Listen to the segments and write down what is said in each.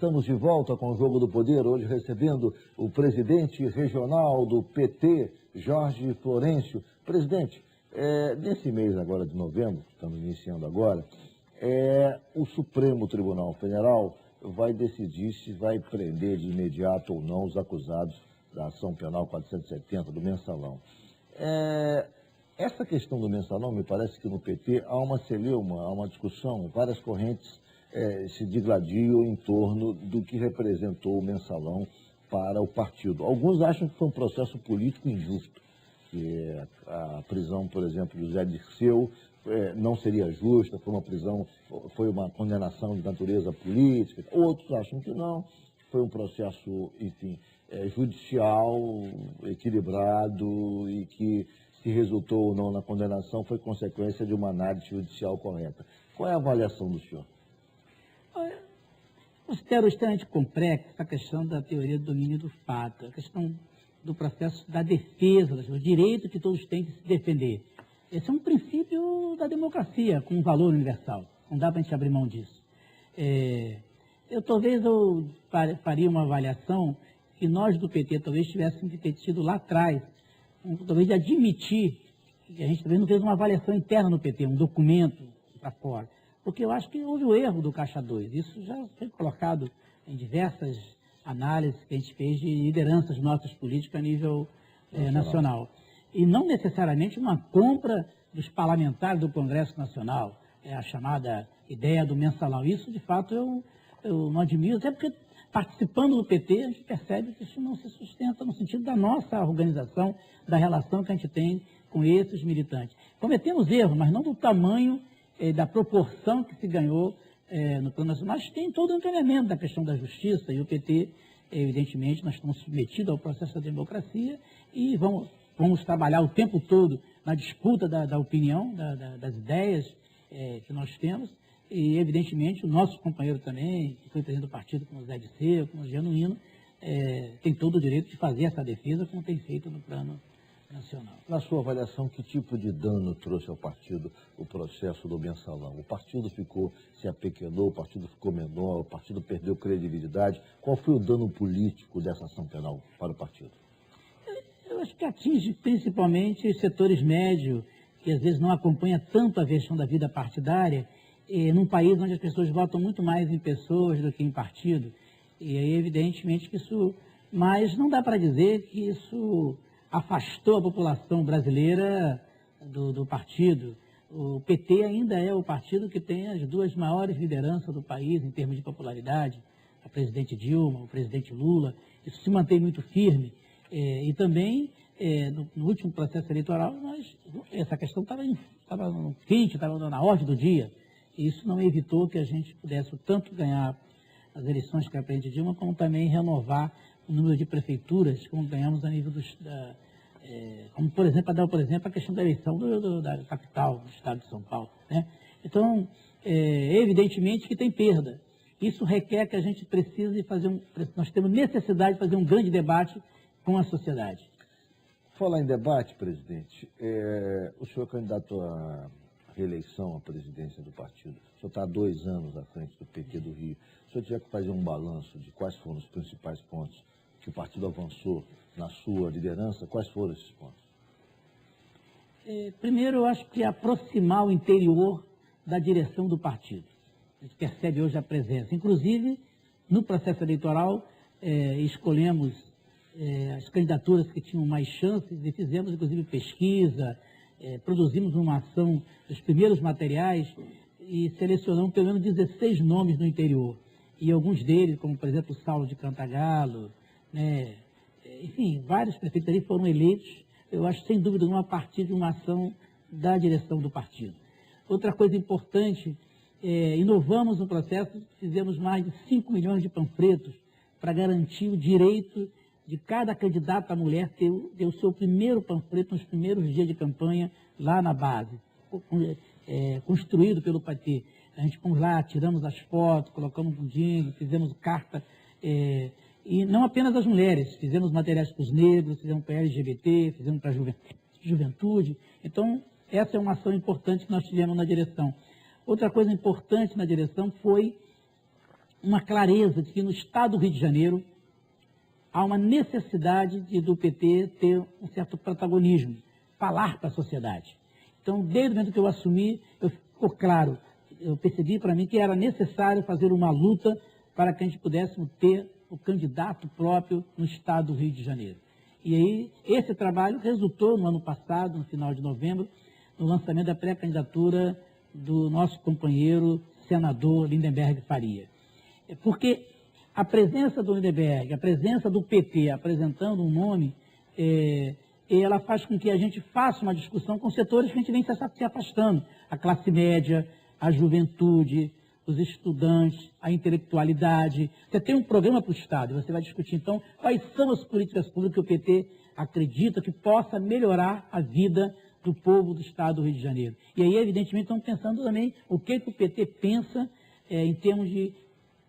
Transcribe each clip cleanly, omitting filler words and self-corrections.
Estamos de volta com o Jogo do Poder, hoje recebendo o presidente regional do PT, Jorge Florencio. Presidente, nesse mês agora de novembro, que estamos iniciando agora, o Supremo Tribunal Federal vai decidir se vai prender de imediato ou não os acusados da ação penal 470 do mensalão. Essa questão do mensalão, me parece que no PT há uma celeuma, há uma discussão, várias correntes se digladiam em torno do que representou o mensalão para o partido. Alguns acham que foi um processo político injusto, que a prisão, por exemplo, de José Dirceu não seria justa, foi uma condenação de natureza política. Outros acham que não, foi um processo, enfim, judicial, equilibrado e que se resultou ou não na condenação foi consequência de uma análise judicial correta. Qual é a avaliação do senhor? Considero extremamente complexa a questão da teoria do domínio do fato, a questão do processo da defesa, do direito que todos têm de se defender. Esse é um princípio da democracia, com um valor universal. Não dá para a gente abrir mão disso. Talvez eu faria uma avaliação que nós do PT talvez tivéssemos que ter tido lá atrás, talvez de admitir que a gente talvez não fez uma avaliação interna no PT, um documento para fora. Porque eu acho que houve o erro do Caixa 2. Isso já foi colocado em diversas análises que a gente fez de lideranças nossas políticas a nível nacional. E não necessariamente uma compra dos parlamentares do Congresso Nacional, a chamada ideia do mensalão. Isso, de fato, eu não admiro, até porque participando do PT, a gente percebe que isso não se sustenta no sentido da nossa organização, da relação que a gente tem com esses militantes. Cometemos erros, mas não do tamanho da proporção que se ganhou no plano nacional. Mas tem todo o encaminhamento da questão da justiça e o PT, evidentemente, nós estamos submetidos ao processo da democracia e vamos trabalhar o tempo todo na disputa da opinião, das ideias que nós temos. E, evidentemente, o nosso companheiro também, que foi presidente do partido, como o Zé Dirceu, como o Genuíno, tem todo o direito de fazer essa defesa, como tem feito no plano nacional. Na sua avaliação, que tipo de dano trouxe ao partido o processo do mensalão? O partido se apequenou, o partido ficou menor, o partido perdeu credibilidade. Qual foi o dano político dessa ação penal para o partido? Eu acho que atinge principalmente os setores médios, que às vezes não acompanham tanto a questão da vida partidária, num país onde as pessoas votam muito mais em pessoas do que em partido. E aí, evidentemente, que isso... Mas não dá para dizer que isso afastou a população brasileira do partido. O PT ainda é o partido que tem as duas maiores lideranças do país em termos de popularidade, a presidente Dilma, o presidente Lula. Isso se mantém muito firme. E também, no último processo eleitoral, essa questão estava quente, estava na ordem do dia. E isso não evitou que a gente pudesse tanto ganhar as eleições que a presidente Dilma, como também renovar o número de prefeituras, como ganhamos a nível como, por exemplo, a questão da eleição da capital, do estado de São Paulo. Né? Então, evidentemente que tem perda. Isso requer que a gente precise nós temos necessidade de fazer um grande debate com a sociedade. Falar em debate, presidente, o senhor é candidato à reeleição à presidência do partido. O senhor está há 2 anos à frente do PT do Rio. Se o senhor tiver que fazer um balanço de quais foram os principais pontos que o partido avançou na sua liderança, quais foram esses pontos? Primeiro, eu acho que aproximar o interior da direção do partido. A gente percebe hoje a presença. Inclusive, no processo eleitoral, escolhemos as candidaturas que tinham mais chances e fizemos, inclusive, pesquisa, produzimos uma ação dos primeiros materiais e selecionamos pelo menos 16 nomes no interior. E alguns deles, como, por exemplo, Saulo de Cantagalo, enfim, vários prefeitos ali foram eleitos, eu acho, sem dúvida nenhuma, a partir de uma ação da direção do partido. Outra coisa importante, inovamos no processo, fizemos mais de 5 milhões de panfletos para garantir o direito de cada candidata mulher ter o seu primeiro panfleto nos primeiros dias de campanha lá na base, construído pelo PT. A gente fomos lá, tiramos as fotos, colocamos um jingle, fizemos carta, e não apenas as mulheres, fizemos materiais para os negros, fizemos para a LGBT, fizemos para a juventude. Então, essa é uma ação importante que nós tivemos na direção. Outra coisa importante na direção foi uma clareza de que no Estado do Rio de Janeiro há uma necessidade do PT ter um certo protagonismo, falar para a sociedade. Então, desde o momento que eu assumi, ficou claro, eu percebi para mim que era necessário fazer uma luta para que a gente pudesse ter o candidato próprio no Estado do Rio de Janeiro. E aí, esse trabalho resultou no ano passado, no final de novembro, no lançamento da pré-candidatura do nosso companheiro senador Lindenberg Faria. Porque a presença do Lindenberg, a presença do PT apresentando um nome, ela faz com que a gente faça uma discussão com setores que a gente vem se afastando. A classe média, a juventude, os estudantes, a intelectualidade. Você tem um programa para o Estado, você vai discutir, então, quais são as políticas públicas que o PT acredita que possa melhorar a vida do povo do Estado do Rio de Janeiro. E aí, evidentemente, estamos pensando também o que o PT pensa em termos de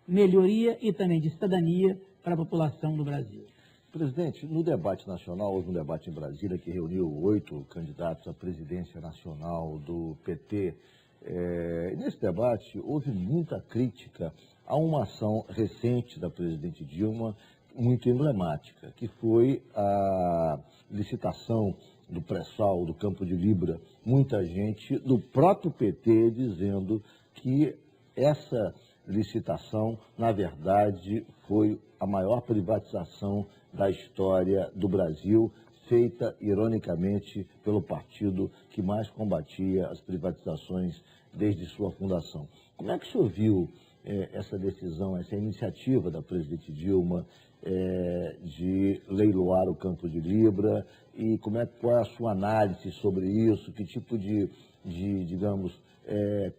melhoria e também de cidadania para a população do Brasil. Presidente, no debate nacional, houve um debate em Brasília que reuniu 8 candidatos à presidência nacional do PT. Nesse debate, houve muita crítica a uma ação recente da presidente Dilma, muito emblemática, que foi a licitação do pré-sal, do Campo de Libra. Muita gente do próprio PT dizendo que essa licitação, na verdade, foi a maior privatização da história do Brasil, feita, ironicamente, pelo partido que mais combatia as privatizações desde sua fundação. Como é que o senhor viu essa decisão, essa iniciativa da presidente Dilma de leiloar o Campo de Libra e qual é a sua análise sobre isso, que tipo de digamos,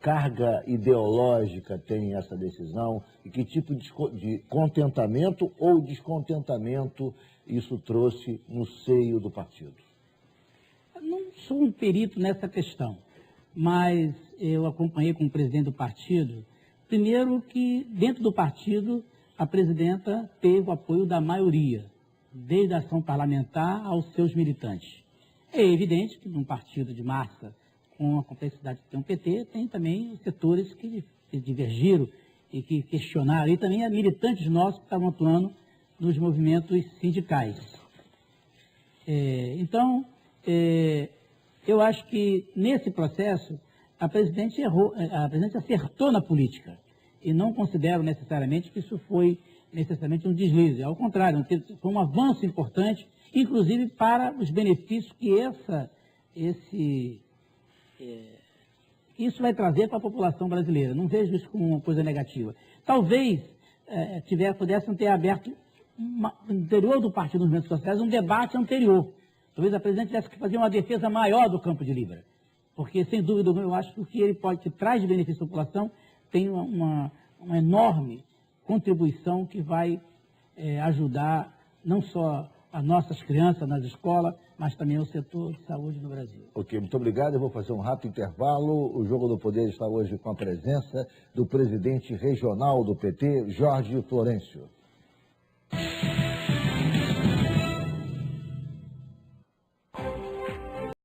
carga ideológica tem essa decisão e que tipo de contentamento ou descontentamento isso trouxe no seio do partido? Eu não sou um perito nessa questão, mas eu acompanhei como presidente do partido. Primeiro que dentro do partido a presidenta teve o apoio da maioria, desde a ação parlamentar aos seus militantes. É evidente que num partido de massa, com a complexidade que tem o PT, tem também os setores que divergiram e que questionaram, e também há militantes nossos que estavam atuando nos movimentos sindicais. Então, eu acho que nesse processo a presidente acertou na política e não considero necessariamente que isso foi necessariamente um deslize. Ao contrário, foi um avanço importante, inclusive para os benefícios que isso vai trazer para a população brasileira. Não vejo isso como uma coisa negativa. Talvez pudessem ter aberto, no interior do Partido dos Movimentos Sociais, um debate anterior. Talvez a presidente tivesse que fazer uma defesa maior do Campo de Libra. Porque, sem dúvida, eu acho que o que ele que traz de benefício à população tem uma enorme contribuição que vai ajudar não só as nossas crianças nas escolas, mas também o setor de saúde no Brasil. Ok, muito obrigado. Eu vou fazer um rápido intervalo. O Jogo do Poder está hoje com a presença do presidente regional do PT, Jorge Florencio.